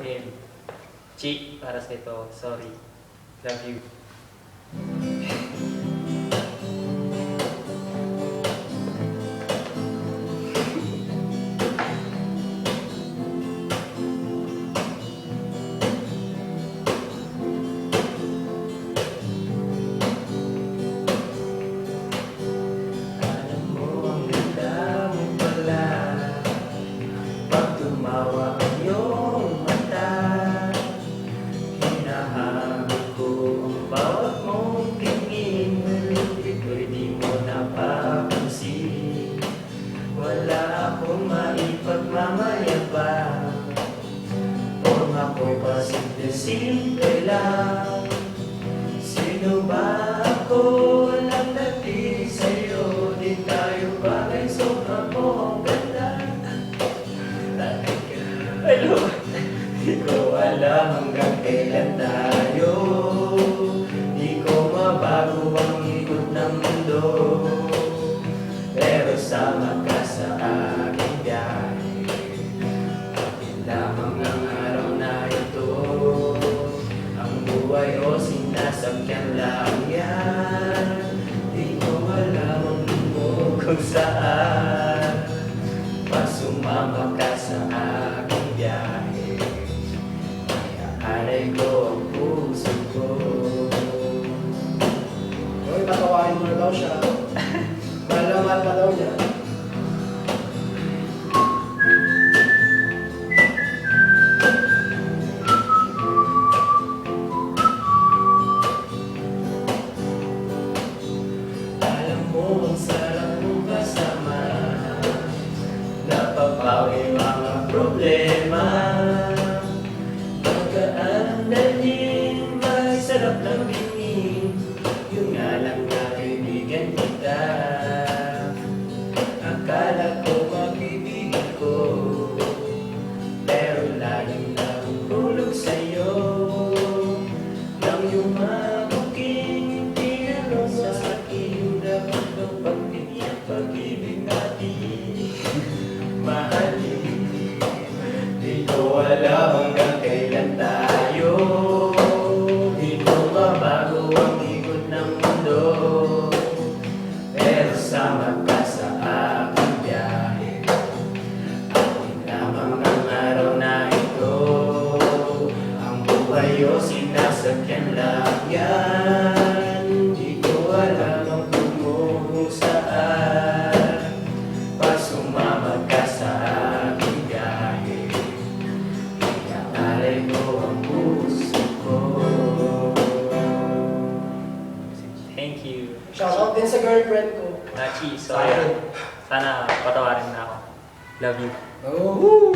And Chi, para sa ito, sorry. Love you. Alam mo, ang ganda mo pala pag tumawa ang iyong mata. Hinahanap ko ang bawat mong tingin, nalulupit ko'y di mo napapansin. Wala akong maipagmamayabang, forma ko pa simple-simple lang. Sino ba ako? Walang dating sa'yo, di tayo bagay, sobra mo ang ganda. Hello. Di ko alam hanggang kailan tayo, di ko mabago ang ikot ng mundo, pero sama ka sa aking biyahe. Akin lamang ang araw na ito, ang buhay o sinasakyan lang yan. Di ko alam ang mundo kung saan, pa sumama ka sa aking biyahe. Kaya alay ko ang puso ko. Uy, patawarin mo na daw siya. Mahal na mahal ka daw niya. Alam mo ang sarap mong kasama, napapawi mga problema. Magaan ang dalim, may sarap ng bingin, yun nga lang na kaibigan kita. Akala ko mabibigyan ko, pero laging nahulog sa'yo. Nang yumabuking tinanong sa akin, dapat bang pagbigyan pag-ibig natin? Mahalin, di ko alam hanggang kailan tayo, di ko mabago ang ikot ng mundo, pero sama ka sa aking biyahe. Akin lamang ang araw na ito, ang buhay o sinasakyan lang yan. Di ko alam ang kung saan, pa sumama ka sa aking biyahe. Kaya alay ko ang puso ko. Thank you. Shoutout din sa girlfriend ko. Chi, sorry. Sana patawarin na ako. Love you. Oh!